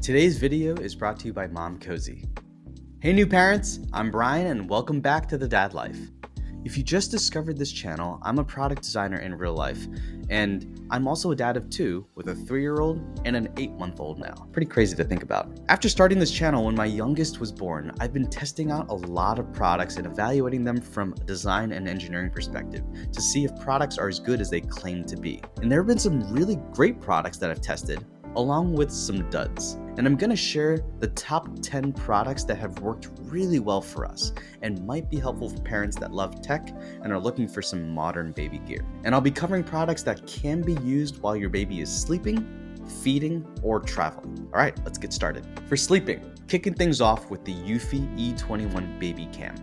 Today's video is brought to you by Momcozy. Hey new parents, I'm Brian and welcome back to The Dad Life. If you just discovered this channel, I'm a product designer in real life, and I'm also a dad of two with a 3-year-old and an 8-month-old now. Pretty crazy to think about. After starting this channel when my youngest was born, I've been testing out a lot of products and evaluating them from a design and engineering perspective to see if products are as good as they claim to be. And there have been some really great products that I've tested, along with some duds. And I'm gonna share the top 10 products that have worked really well for us and might be helpful for parents that love tech and are looking for some modern baby gear. And I'll be covering products that can be used while your baby is sleeping, feeding, or traveling. All right, let's get started. For sleeping, kicking things off with the Eufy E21 Baby Cam.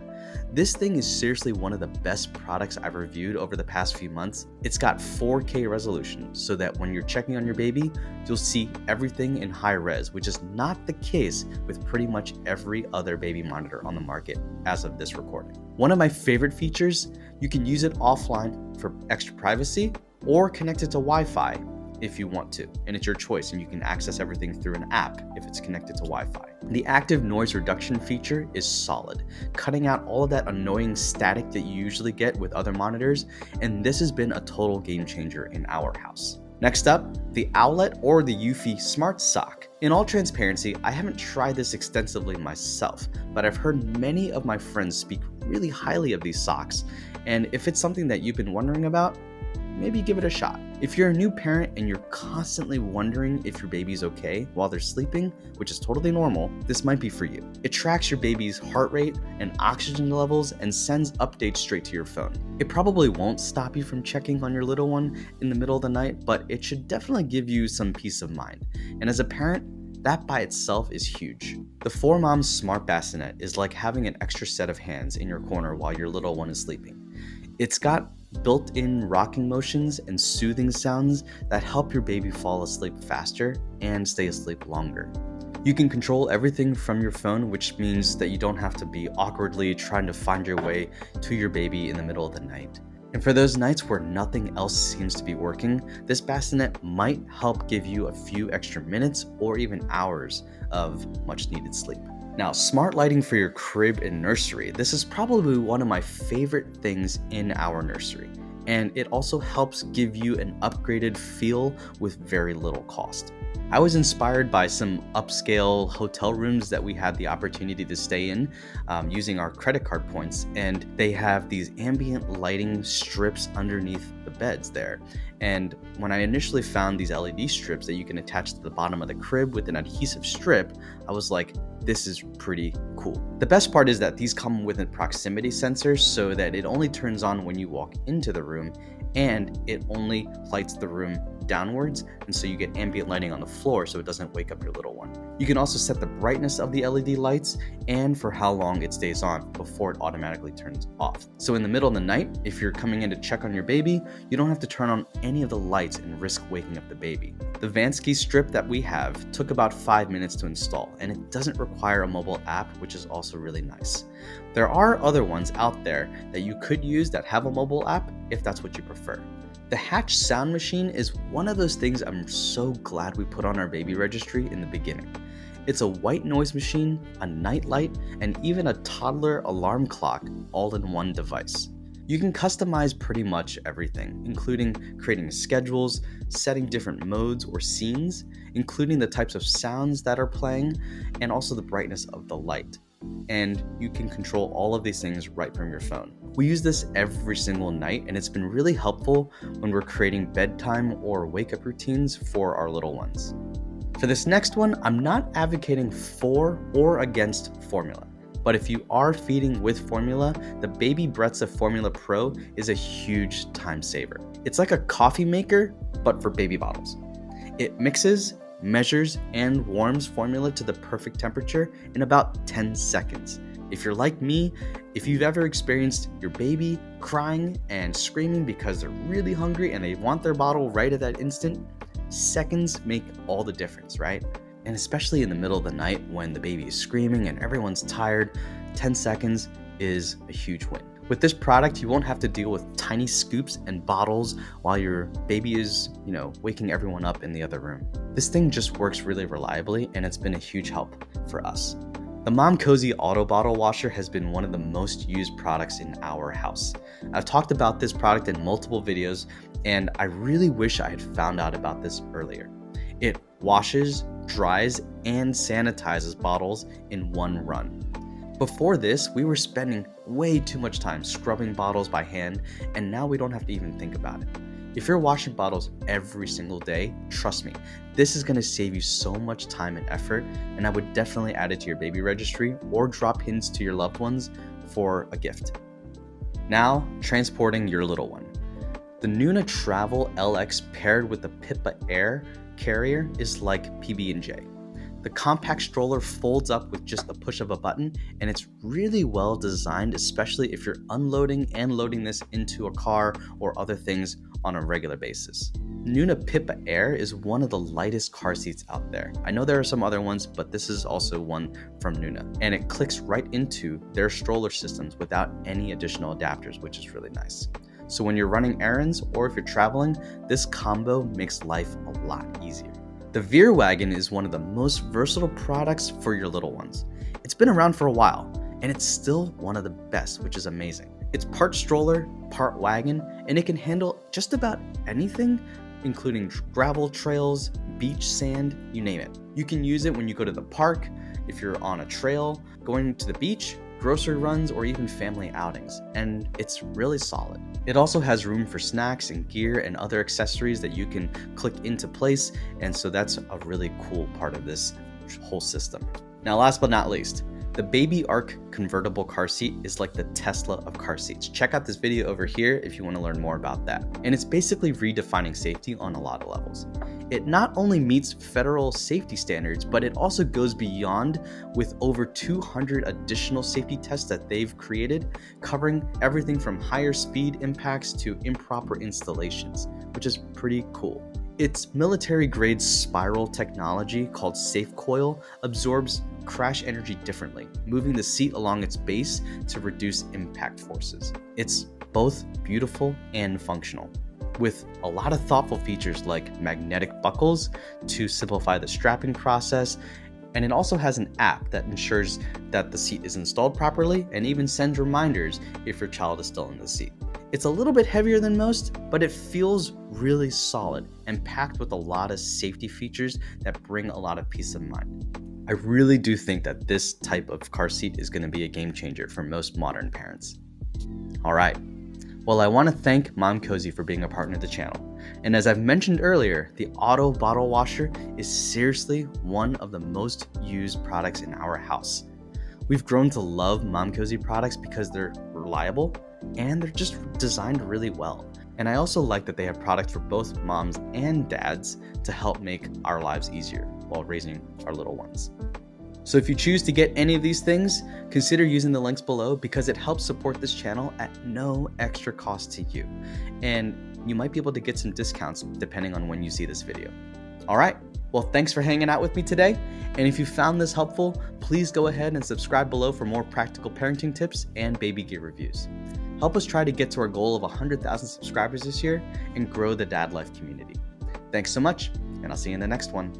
This thing is seriously one of the best products I've reviewed over the past few months. It's got 4K resolution so that when you're checking on your baby, you'll see everything in high res, which is not the case with pretty much every other baby monitor on the market as of this recording. One of my favorite features, you can use it offline for extra privacy or connect it to Wi-Fi if you want to, and it's your choice, and you can access everything through an app if it's connected to Wi-Fi. The active noise reduction feature is solid, cutting out all of that annoying static that you usually get with other monitors, and this has been a total game changer in our house. Next up, the Owlet or the Eufy Smart Sock. In all transparency, I haven't tried this extensively myself, but I've heard many of my friends speak really highly of these socks, and if it's something that you've been wondering about, maybe give it a shot. If you're a new parent and you're constantly wondering if your baby's okay while they're sleeping, which is totally normal, this might be for you. It tracks your baby's heart rate and oxygen levels and sends updates straight to your phone. It probably won't stop you from checking on your little one in the middle of the night, but it should definitely give you some peace of mind. And as a parent, that by itself is huge. The 4Mom Smart Bassinet is like having an extra set of hands in your corner while your little one is sleeping. It's got built-in rocking motions and soothing sounds that help your baby fall asleep faster and stay asleep longer. You can control everything from your phone, which means that you don't have to be awkwardly trying to find your way to your baby in the middle of the night. And for those nights where nothing else seems to be working, this bassinet might help give you a few extra minutes or even hours of much needed sleep. Now, smart lighting for your crib and nursery. This is probably one of my favorite things in our nursery, and it also helps give you an upgraded feel with very little cost. I was inspired by some upscale hotel rooms that we had the opportunity to stay in using our credit card points, and they have these ambient lighting strips underneath the beds there. And when I initially found these LED strips that you can attach to the bottom of the crib with an adhesive strip, I was like, this is pretty cool. The best part is that these come with a proximity sensor so that it only turns on when you walk into the room, and it only lights the room downwards, and so you get ambient lighting on the floor so it doesn't wake up your little one. You can also set the brightness of the LED lights and for how long it stays on before it automatically turns off. So in the middle of the night, if you're coming in to check on your baby, you don't have to turn on any of the lights and risk waking up the baby. The Vansky strip that we have took about 5 minutes to install, and it doesn't require a mobile app, which is also really nice. There are other ones out there that you could use that have a mobile app if that's what you prefer. The Hatch sound machine is one of those things I'm so glad we put on our baby registry in the beginning. It's a white noise machine, a night light, and even a toddler alarm clock all in one device. You can customize pretty much everything, including creating schedules, setting different modes or scenes, including the types of sounds that are playing, and also the brightness of the light. And you can control all of these things right from your phone. We use this every single night, and it's been really helpful when we're creating bedtime or wake-up routines for our little ones. For this next one, I'm not advocating for or against formula, but if you are feeding with formula, the Baby Brezza Formula Pro is a huge time saver. It's like a coffee maker, but for baby bottles. It mixes, measures, and warms formula to the perfect temperature in about 10 seconds. If you're like me, if you've ever experienced your baby crying and screaming because they're really hungry and they want their bottle right at that instant, seconds make all the difference, right? And especially in the middle of the night when the baby is screaming and everyone's tired, 10 seconds is a huge win. With this product, you won't have to deal with tiny scoops and bottles while your baby is, waking everyone up in the other room. This thing just works really reliably, and it's been a huge help for us. The Momcozy Auto Bottle Washer has been one of the most used products in our house. I've talked about this product in multiple videos, and I really wish I had found out about this earlier. It washes, dries, and sanitizes bottles in one run. Before this, we were spending way too much time scrubbing bottles by hand, and now we don't have to even think about it. If you're washing bottles every single day, trust me, this is going to save you so much time and effort, and I would definitely add it to your baby registry or drop hints to your loved ones for a gift. Now, transporting your little one. The Nuna Travel LX paired with the PIPA Aire carrier is like PB&J. The compact stroller folds up with just the push of a button, and it's really well designed, especially if you're unloading and loading this into a car or other things on a regular basis. Nuna PIPA Aire is one of the lightest car seats out there. I know there are some other ones, but this is also one from Nuna, and it clicks right into their stroller systems without any additional adapters, which is really nice. So when you're running errands or if you're traveling, this combo makes life a lot easier. The Veer Wagon is one of the most versatile products for your little ones. It's been around for a while, and it's still one of the best, which is amazing. It's part stroller, part wagon, and it can handle just about anything, including gravel trails, beach sand, you name it. You can use it when you go to the park, if you're on a trail, going to the beach, grocery runs, or even family outings, and it's really solid. It also has room for snacks and gear and other accessories that you can click into place, and so that's a really cool part of this whole system. Now, last but not least, the Babyark convertible car seat is like the Tesla of car seats. Check out this video over here if you want to learn more about that. And it's basically redefining safety on a lot of levels. It not only meets federal safety standards, but it also goes beyond with over 200 additional safety tests that they've created, covering everything from higher speed impacts to improper installations, which is pretty cool. Its military-grade spiral technology called Safe Coil absorbs crash energy differently, moving the seat along its base to reduce impact forces. It's both beautiful and functional, with a lot of thoughtful features like magnetic buckles to simplify the strapping process, and it also has an app that ensures that the seat is installed properly and even sends reminders if your child is still in the seat. It's a little bit heavier than most, but it feels really solid and packed with a lot of safety features that bring a lot of peace of mind. I really do think that this type of car seat is going to be a game changer for most modern parents. All right. Well, I want to thank Momcozy for being a partner of the channel. And as I've mentioned earlier, the auto bottle washer is seriously one of the most used products in our house. We've grown to love Momcozy products because they're reliable and they're just designed really well. And I also like that they have products for both moms and dads to help make our lives easier while raising our little ones. So if you choose to get any of these things, consider using the links below because it helps support this channel at no extra cost to you. And you might be able to get some discounts depending on when you see this video. All right, well, thanks for hanging out with me today. And if you found this helpful, please go ahead and subscribe below for more practical parenting tips and baby gear reviews. Help us try to get to our goal of 100,000 subscribers this year and grow the Dad Life community. Thanks so much, and I'll see you in the next one.